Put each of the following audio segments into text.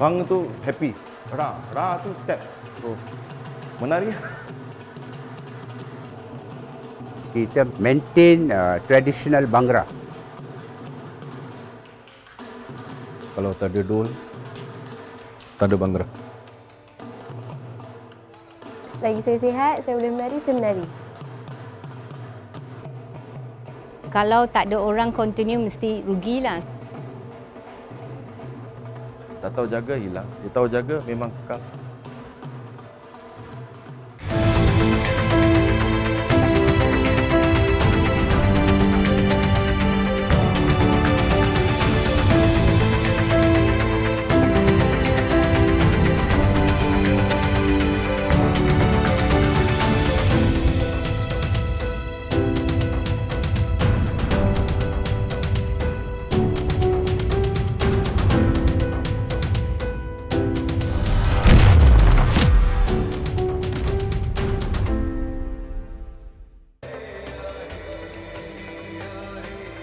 Bang tu happy. Ra tu step. So, menari. Kita maintain traditional Bhangra. Kalau tak ada dul, tak ada Bhangra. Selagi saya sihat, saya boleh menari, saya menari. Kalau tak ada orang continue mesti rugilah. Tak tahu jaga hilang. Dia tahu jaga memang kekal.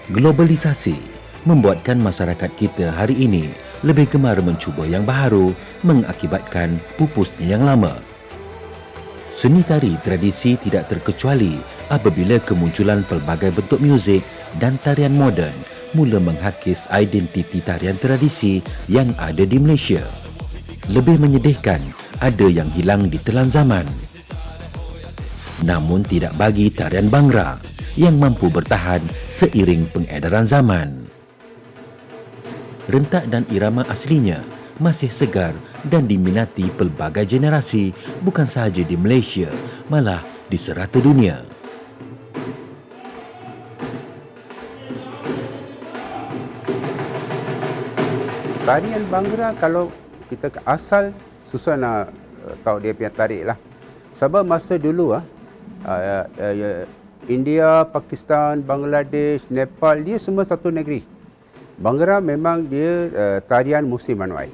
Globalisasi membuatkan masyarakat kita hari ini lebih gemar mencuba yang baharu mengakibatkan pupusnya yang lama. Seni tari tradisi tidak terkecuali apabila kemunculan pelbagai bentuk muzik dan tarian moden mula menghakis identiti tarian tradisi yang ada di Malaysia. Lebih menyedihkan, ada yang hilang ditelan zaman. Namun tidak bagi tarian Bhangra yang mampu bertahan seiring pengedaran zaman. Rentak dan irama aslinya masih segar dan diminati pelbagai generasi bukan sahaja di Malaysia, malah di serata dunia. Tarian Bhangra kalau kita asal susah nak tahu dia punya tarik lah. Sebab masa dulu India, Pakistan, Bangladesh, Nepal, dia semua satu negeri. Bhangra memang dia tarian musim manuai.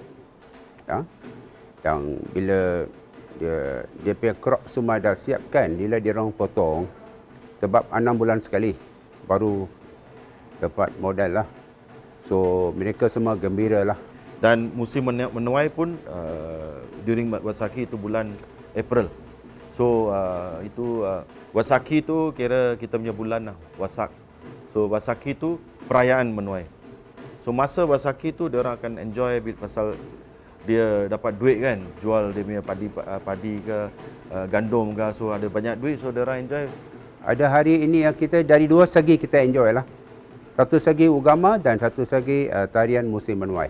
Ya? Yang bila dia punya crop semua dah siapkan, bila dia orang potong, sebab 6 bulan sekali baru dapat modal lah. So mereka semua gembira lah. Dan musim menuai pun during Waisakhi itu bulan April. So Waisakhi tu kira kita punya bulan lah, Waisak. So Waisakhi tu perayaan menuai. So masa Waisakhi tu dia orang akan enjoy pasal dia dapat duit kan, jual dia punya padi ke gandum ke, so ada banyak duit, so dia orang enjoy. Ada hari ini yang kita dari dua segi kita enjoy lah. Satu segi agama dan satu segi tarian musim menuai.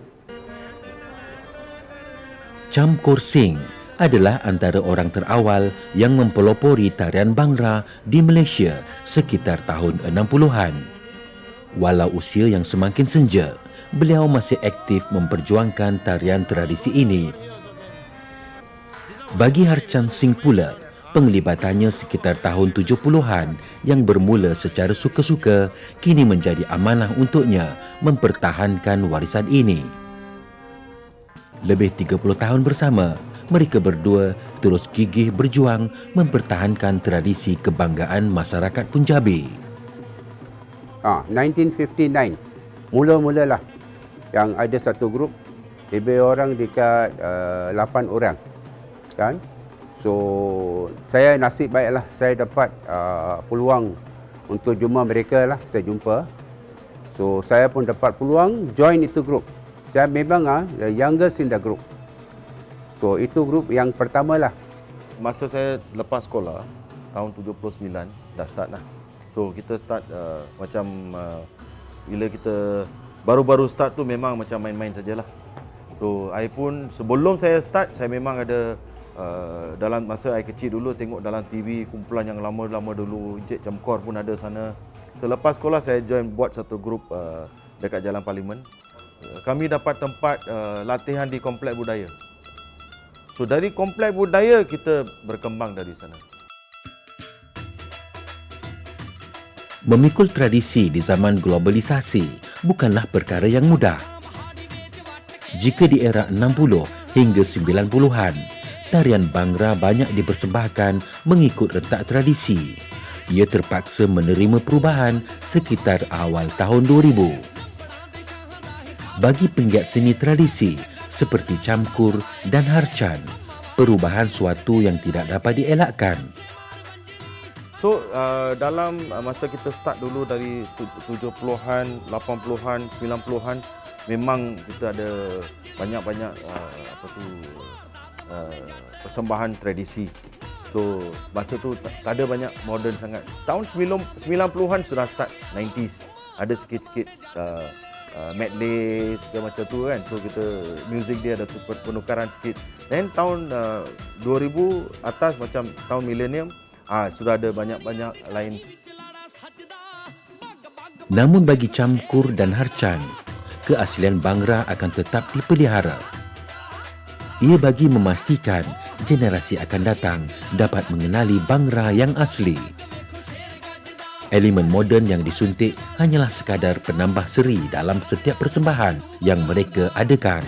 Chamkor Singh adalah antara orang terawal yang mempelopori tarian Bhangra di Malaysia sekitar tahun 60-an. Walau usia yang semakin senja, beliau masih aktif memperjuangkan tarian tradisi ini. Bagi Harchan Singh pula, penglibatannya sekitar tahun 70-an yang bermula secara suka-suka kini menjadi amanah untuknya mempertahankan warisan ini. Lebih 30 tahun bersama, mereka berdua terus gigih berjuang mempertahankan tradisi kebanggaan masyarakat Punjabi. 1959, mula-mulalah yang ada satu grup, lebih orang dekat 8 orang. Kan? So, saya nasib baiklah, saya dapat peluang untuk jumpa mereka lah, saya jumpa. So, saya pun dapat peluang join itu grup. Saya memang the youngest in the group. So, itu grup yang pertama lah. Masa saya lepas sekolah, tahun 79, dah start lah. So, kita start bila kita baru-baru start tu memang macam main-main sajalah. So, saya pun sebelum saya start, saya memang ada dalam masa saya kecil dulu tengok dalam TV kumpulan yang lama-lama dulu, Encik Chamkor pun ada sana. So, lepas sekolah saya join buat satu grup dekat Jalan Parlimen. Kami dapat tempat latihan di komplek budaya. So dari komplek budaya kita berkembang dari sana. Memikul tradisi di zaman globalisasi bukanlah perkara yang mudah. Jika di era 60 hingga 90-an, tarian Bhangra banyak dipersembahkan mengikut rentak tradisi. Ia terpaksa menerima perubahan sekitar awal tahun 2000. Bagi penggiat seni tradisi, seperti camkur dan harcan, perubahan suatu yang tidak dapat dielakkan. So dalam masa kita start dulu dari 70-an, 80-an, 90-an, memang kita ada banyak-banyak persembahan tradisi. So masa tu tak ada banyak moden sangat. Tahun 90-an sudah start, 90s. Ada sikit-sikit medley segala macam tu kan. So kita music dia ada penukaran sikit. Then tahun 2000 atas macam tahun millennium, sudah ada banyak-banyak lain. Namun bagi camkur dan harcan, keaslian Bhangra akan tetap dipelihara. Ia bagi memastikan generasi akan datang dapat mengenali Bhangra yang asli. Elemen moden yang disuntik hanyalah sekadar penambah seri dalam setiap persembahan yang mereka adakan.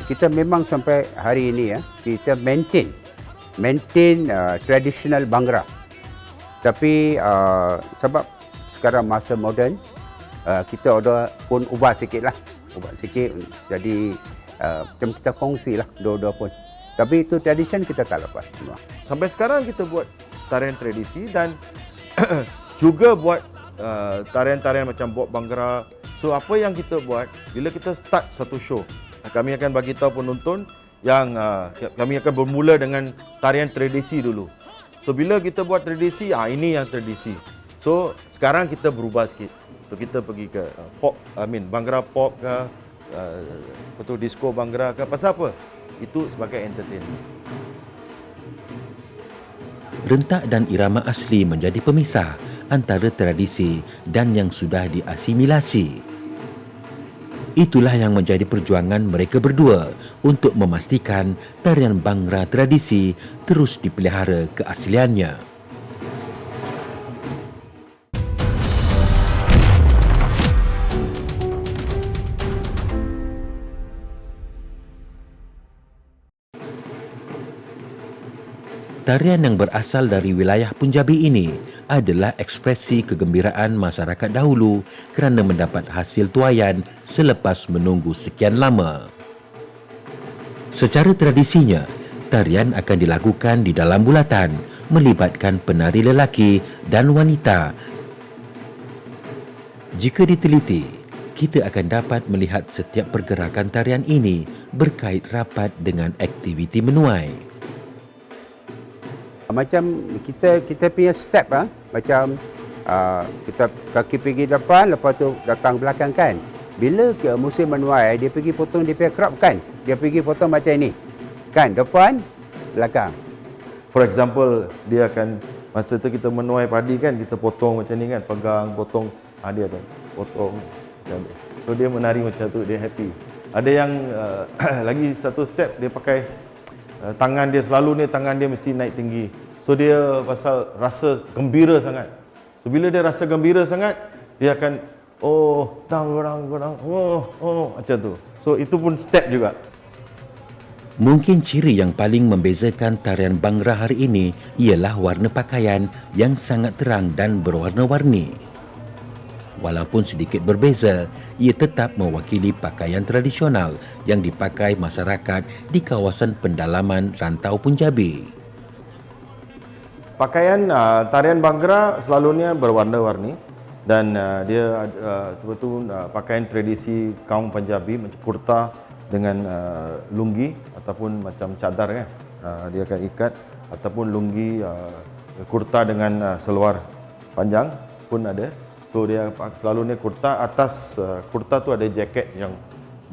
Kita memang sampai hari ini kita maintain traditional Bhangra. Tapi sebab sekarang masa moden, kita pun ubah sikit. Jadi macam kita kongsi lah dua-dua pun. Tapi itu tradition kita tak lepas semua. Sampai sekarang kita buat tarian tradisi dan juga buat tarian-tarian macam Bob Bhangra. So apa yang kita buat, bila kita start satu show, kami akan bagi tahu penonton yang kami akan bermula dengan tarian tradisi dulu. So bila kita buat tradisi, ini yang tradisi. So sekarang kita berubah sikit. So kita pergi ke pop, Bhangra pop ke, disco Bhangra ke, pasal apa? Itu sebagai entertainment. Rentak dan irama asli menjadi pemisah antara tradisi dan yang sudah diasimilasi. Itulah yang menjadi perjuangan mereka berdua untuk memastikan tarian Bhangra tradisi terus dipelihara keasliannya. Tarian yang berasal dari wilayah Punjabi ini adalah ekspresi kegembiraan masyarakat dahulu kerana mendapat hasil tuaian selepas menunggu sekian lama. Secara tradisinya, tarian akan dilakukan di dalam bulatan, melibatkan penari lelaki dan wanita. Jika diteliti, kita akan dapat melihat setiap pergerakan tarian ini berkait rapat dengan aktiviti menuai. Macam kita punya step macam kita kaki pergi depan, lepas tu datang belakang kan. Bila ke musim menuai, dia pergi potong dia punya crop kan. Dia pergi potong macam ni. Kan, depan, belakang. For example, dia akan masa tu kita menuai padi kan, kita potong macam ni kan, pegang, potong, dia akan potong. So dia menari macam tu, dia happy. Ada yang lagi satu step, dia pakai tangan dia selalu ni, tangan dia mesti naik tinggi. So dia pasal rasa gembira sangat. So bila dia rasa gembira sangat, dia akan macam tu. So itu pun step juga. Mungkin ciri yang paling membezakan tarian Bhangra hari ini ialah warna pakaian yang sangat terang dan berwarna-warni. Walaupun sedikit berbeza, ia tetap mewakili pakaian tradisional yang dipakai masyarakat di kawasan pendalaman rantau Punjabi. Pakaian tarian Bhangra selalunya berwarna-warni dan dia betul pakaian tradisi kaum Punjabi macam kurta dengan lunggi ataupun macam cadar kan. Dia akan ikat ataupun lunggi kurta dengan seluar panjang pun ada. So dia selalunya kurta, atas kurta tu ada jaket yang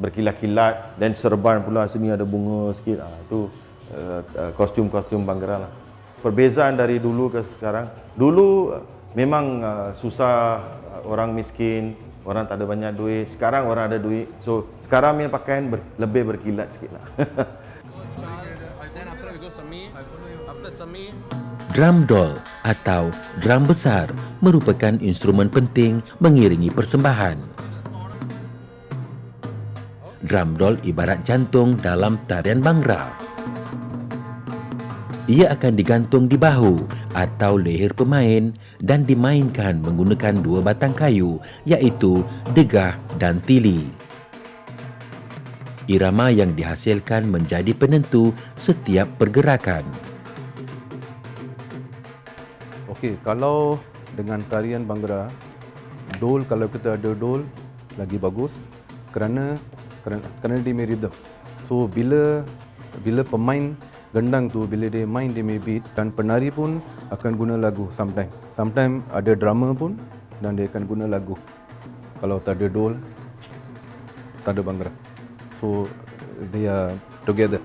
berkilat-kilat dan serban pula sini ada bunga sikit. Itu kostum-kostum Bhangra lah. Perbezaan dari dulu ke sekarang. Dulu memang susah, orang miskin, orang tak ada banyak duit. Sekarang orang ada duit. So sekarang punya pakaian lebih berkilat sikit lah. Drum doll atau drum besar merupakan instrumen penting mengiringi persembahan. Drum doll ibarat jantung dalam tarian Bhangra. Ia akan digantung di bahu atau leher pemain dan dimainkan menggunakan dua batang kayu iaitu degah dan tili. Irama yang dihasilkan menjadi penentu setiap pergerakan. Okey, kalau dengan tarian Bhangra, dol kalau kita ada dol lagi bagus kerana dia punya rhythm. So bila pemain gendang tu bila dia main dia punya beat dan penari pun akan guna lagu sometimes. Sometimes ada drama pun dan dia akan guna lagu. Kalau tak ada dol, tak ada Bhangra. So they are together.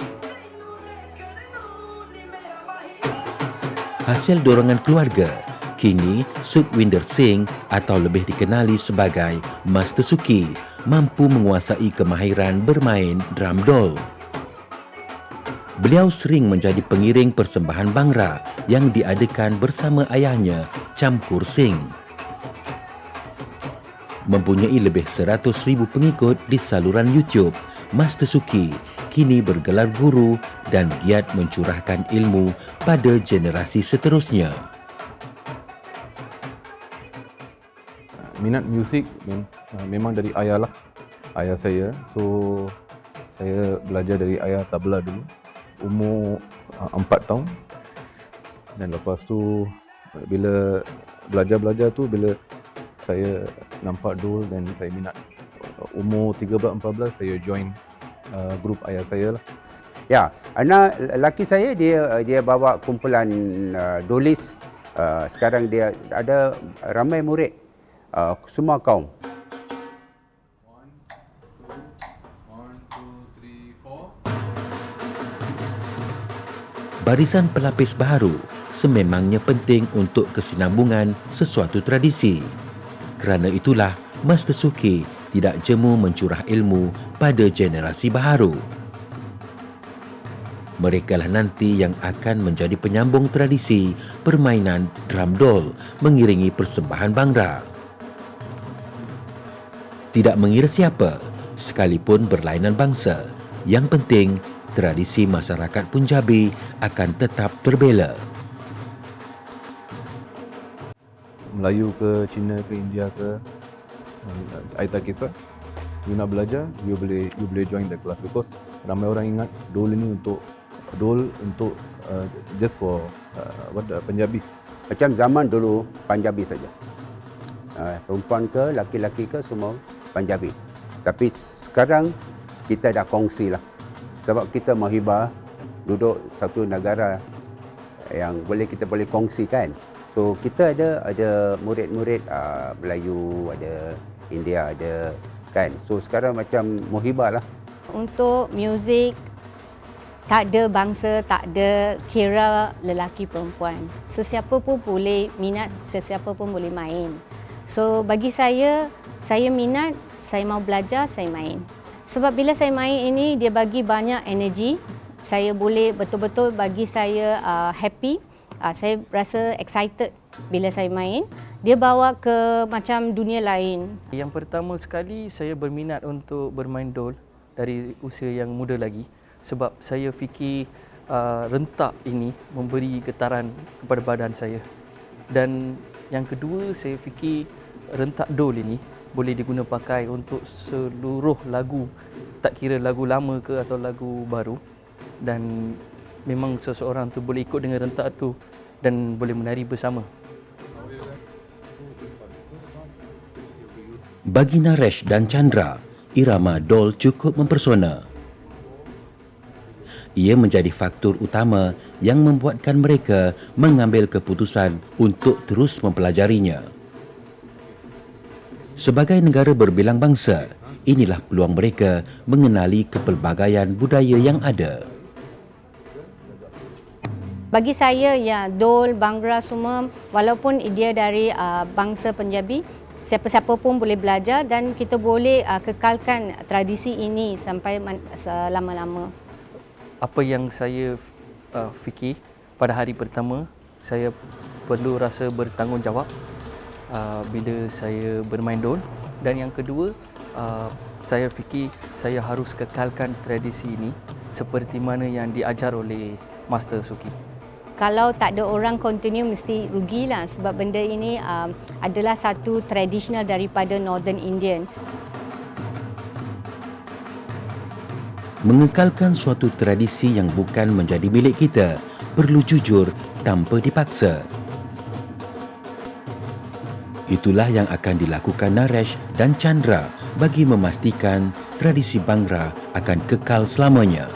Hasil dorongan keluarga, kini Sukhwinder Singh atau lebih dikenali sebagai Master Suki mampu menguasai kemahiran bermain drum dol. Beliau sering menjadi pengiring persembahan Bhangra yang diadakan bersama ayahnya Chamkur Singh. Mempunyai lebih 100,000 pengikut di saluran YouTube, Master Suki kini bergelar guru dan giat mencurahkan ilmu pada generasi seterusnya. Minat muzik memang dari ayah lah. Ayah saya. So saya belajar dari ayah tabla dulu. Umur 4 tahun. Dan lepas tu bila belajar tu bila saya nampak dul dan saya minat. Umur 13-14 saya join grup ayah saya lah. Ya, anak lelaki saya dia bawa kumpulan dolis. Sekarang dia ada ramai murid, semua kaum. Barisan pelapis baharu sememangnya penting untuk kesinambungan sesuatu tradisi. Kerana itulah Master Suki tidak jemu mencurah ilmu pada generasi baharu. Merekalah nanti yang akan menjadi penyambung tradisi permainan drum dol mengiringi persembahan Bhangra. Tidak mengira siapa, sekalipun berlainan bangsa, yang penting tradisi masyarakat Punjabi akan tetap terbela. Melayu ke Cina ke India ke I tak kisah. You nak belajar, you boleh join the class because ramai orang ingat dol ini untuk just for Punjabi. Macam zaman dulu Punjabi saja. Perempuan ke laki-laki ke semua Punjabi. Tapi sekarang kita dah kongsi lah. Sebab kita mahibah duduk satu negara yang kita boleh kongsikan. So kita ada murid-murid Melayu, ada India, ada kan. So sekarang macam mohibah lah. Untuk muzik, tak ada bangsa, tak ada kira lelaki perempuan. Sesiapa pun boleh minat, sesiapa pun boleh main. So bagi saya minat, saya mau belajar, saya main. Sebab bila saya main ini, dia bagi banyak energi. Saya boleh betul-betul bagi saya happy. Saya rasa excited bila saya main. Dia bawa ke macam dunia lain. Yang pertama sekali, saya berminat untuk bermain dol dari usia yang muda lagi. Sebab saya fikir rentak ini memberi getaran kepada badan saya. Dan yang kedua, saya fikir rentak dol ini boleh diguna pakai untuk seluruh lagu. Tak kira lagu lama ke atau lagu baru. Dan memang seseorang tu boleh ikut dengan rentak tu dan boleh menari bersama. Bagi Naresh dan Chandra, irama dol cukup mempersona. Ia menjadi faktor utama yang membuatkan mereka mengambil keputusan untuk terus mempelajarinya. Sebagai negara berbilang bangsa, inilah peluang mereka mengenali kepelbagaian budaya yang ada. Bagi saya, ya, dol, Bhangra semua, walaupun dia dari bangsa Punjabi, siapa-siapa pun boleh belajar dan kita boleh kekalkan tradisi ini sampai selama-lama. Apa yang saya fikir pada hari pertama, saya perlu rasa bertanggungjawab bila saya bermain dol. Dan yang kedua, saya fikir saya harus kekalkan tradisi ini seperti mana yang diajar oleh Master Suki. Kalau tak ada orang continue mesti rugilah sebab benda ini adalah satu tradisional daripada Northern Indian. Mengekalkan suatu tradisi yang bukan menjadi milik kita perlu jujur tanpa dipaksa. Itulah yang akan dilakukan Naresh dan Chandra bagi memastikan tradisi Bhangra akan kekal selamanya.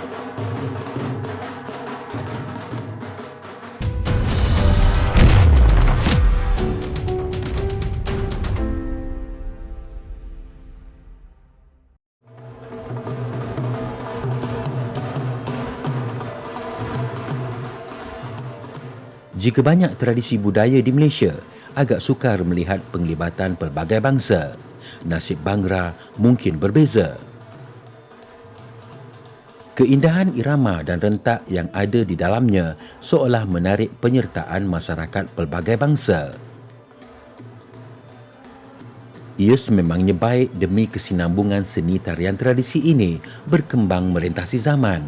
Jika banyak tradisi budaya di Malaysia agak sukar melihat penglibatan pelbagai bangsa, nasib Bhangra mungkin berbeza. Keindahan irama dan rentak yang ada di dalamnya seolah menarik penyertaan masyarakat pelbagai bangsa. Ia sememangnya baik demi kesinambungan seni tarian tradisi ini berkembang merentasi zaman.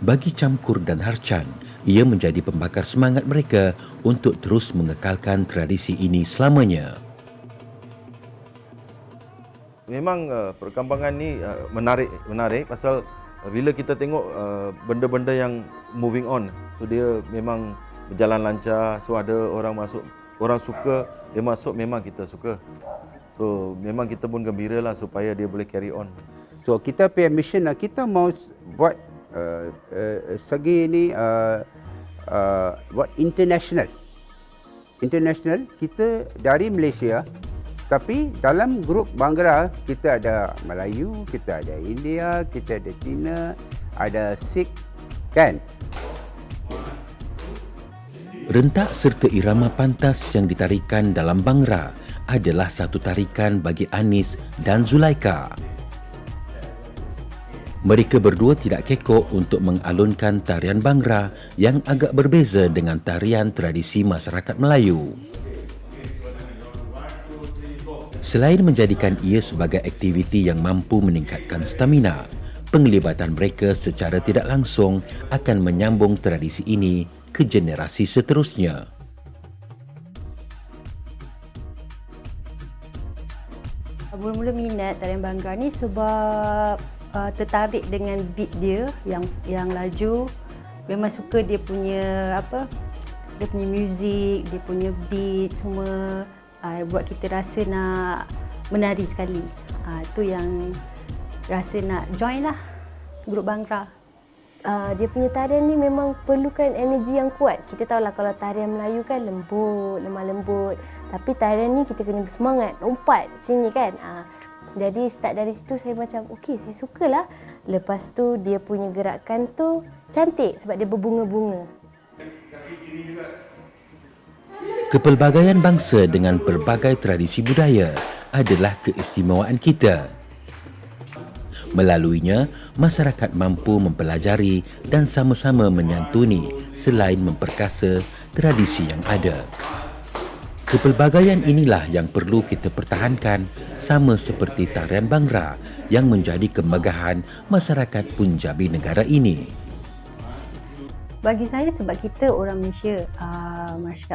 Bagi Chamkur dan Harchan, ia menjadi pembakar semangat mereka untuk terus mengekalkan tradisi ini selamanya. Memang perkembangan ni menarik pasal bila kita tengok benda-benda yang moving on, so dia memang berjalan lancar, so ada orang masuk, orang suka, dia masuk, memang kita suka. So memang kita pun gembiralah supaya dia boleh carry on. So kita punya mission lah, kita mau buat segi ni buat international. International kita dari Malaysia, tapi dalam grup Bhangra kita ada Melayu, kita ada India, kita ada Cina, ada Sikh, kan? Rentak serta irama pantas yang ditarikan dalam Bhangra adalah satu tarikan bagi Anis dan Zulaika. Mereka berdua tidak kekok untuk mengalunkan tarian Bhangra yang agak berbeza dengan tarian tradisi masyarakat Melayu. Selain menjadikan ia sebagai aktiviti yang mampu meningkatkan stamina, penglibatan mereka secara tidak langsung akan menyambung tradisi ini ke generasi seterusnya. Mula-mula minat tarian Bhangra ni sebab tertarik dengan beat dia yang laju. Memang suka dia punya dia punya muzik, dia punya beat semua. Buat kita rasa nak menari sekali. Itu yang rasa nak join lah grup Bhangra. Dia punya tarian ni memang perlukan energi yang kuat. Kita tahulah kalau tarian Melayu kan lembut, lemah lembut. Tapi tarian ni kita kena bersemangat, lompat sini kan. Jadi start dari situ saya macam okey, saya sukalah. Lepas tu dia punya gerakan tu cantik sebab dia berbunga-bunga. Kepelbagaian bangsa dengan pelbagai tradisi budaya adalah keistimewaan kita. Melaluinya, masyarakat mampu mempelajari dan sama-sama menyantuni selain memperkasa tradisi yang ada. Kepelbagaian inilah yang perlu kita pertahankan, sama seperti tarian Bhangra yang menjadi kemegahan masyarakat Punjabi negara ini. Bagi saya sebab kita orang Malaysia,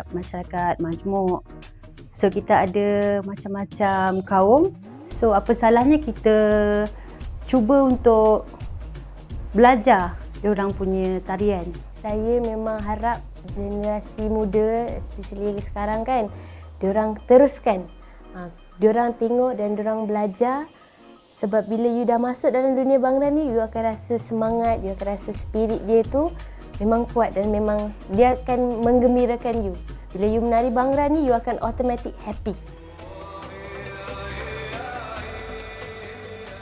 masyarakat majmuk. So kita ada macam-macam kaum. So apa salahnya kita cuba untuk belajar diorang punya tarian. Saya memang harap generasi muda, especially sekarang kan, diorang teruskan. Diorang tengok dan diorang belajar. Sebab bila you dah masuk dalam dunia Bhangra ni, you akan rasa semangat, you akan rasa spirit dia tu memang kuat dan memang dia akan menggembirakan you. Bila you menari Bhangra ni, you akan automatic happy.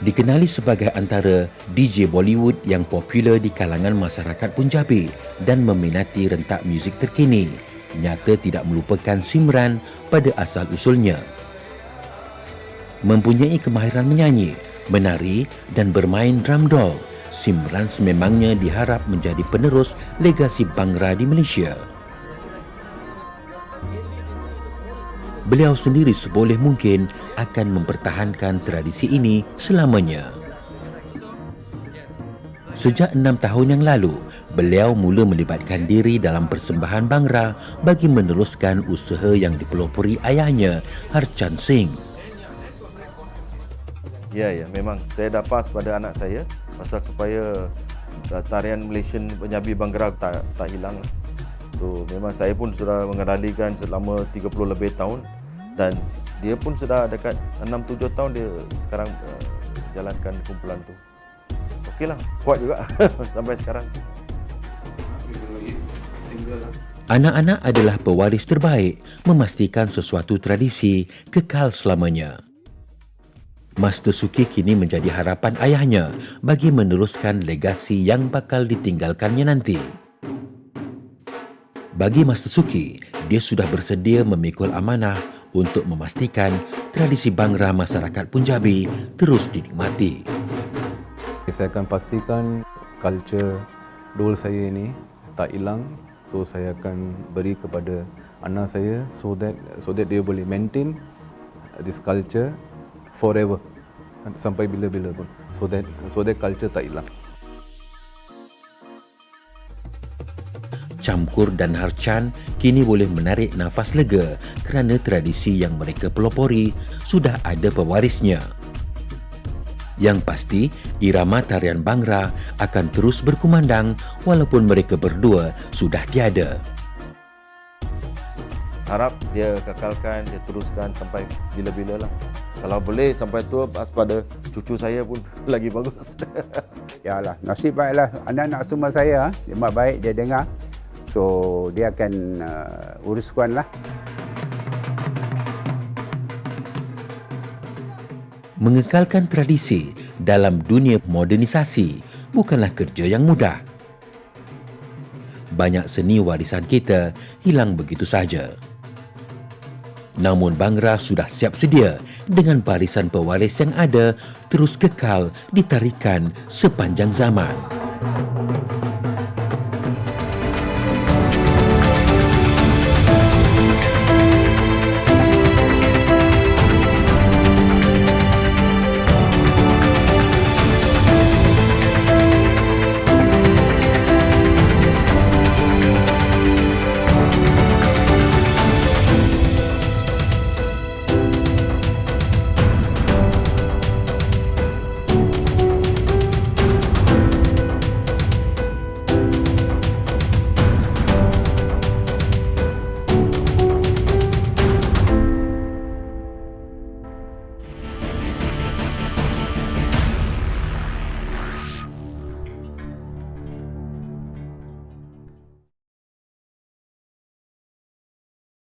Dikenali sebagai antara DJ Bollywood yang popular di kalangan masyarakat Punjabi dan meminati rentak muzik terkini, nyata tidak melupakan Simran pada asal-usulnya. Mempunyai kemahiran menyanyi, menari dan bermain drum doll, Simran sememangnya diharap menjadi penerus legasi Bhangra di Malaysia. Beliau sendiri seboleh mungkin akan mempertahankan tradisi ini selamanya. Sejak 6 tahun yang lalu, beliau mula melibatkan diri dalam persembahan Bhangra bagi meneruskan usaha yang dipelopori ayahnya, Harchan Singh. Ya, memang saya dah pas pada anak saya pasal supaya tarian Malaysian Penyabi Banggara tak hilang. So memang saya pun sudah mengendalikan selama 30 lebih tahun dan dia pun sudah dekat 6-7 tahun dia sekarang jalankan kumpulan tu. Okeylah, kuat juga sampai sekarang. Anak-anak adalah pewaris terbaik memastikan sesuatu tradisi kekal selamanya. Master Suki kini menjadi harapan ayahnya bagi meneruskan legasi yang bakal ditinggalkannya nanti. Bagi Master Suki, dia sudah bersedia memikul amanah untuk memastikan tradisi Bangra masyarakat Punjabi terus dinikmati. Saya akan pastikan culture dol saya ini tak hilang. So saya akan beri kepada anak saya so that dia boleh maintain this culture forever sampai bila-bila pun. So that culture tak hilang. Camkur dan Harchan kini boleh menarik nafas lega kerana tradisi yang mereka pelopori sudah ada pewarisnya. Yang pasti, irama tarian Bangra akan terus berkumandang walaupun mereka berdua sudah tiada. Harap dia kekalkan, dia teruskan sampai bila-bila lah. Kalau boleh sampai tua pada cucu saya pun lagi bagus. Yalah, nasib baiklah anak-anak semua saya, dia mak baik, dia dengar. So, dia akan uruskan lah. Mengekalkan tradisi dalam dunia modernisasi bukanlah kerja yang mudah. Banyak seni warisan kita hilang begitu saja. Namun Bangra sudah siap sedia dengan barisan pewaris yang ada terus kekal ditarikan sepanjang zaman.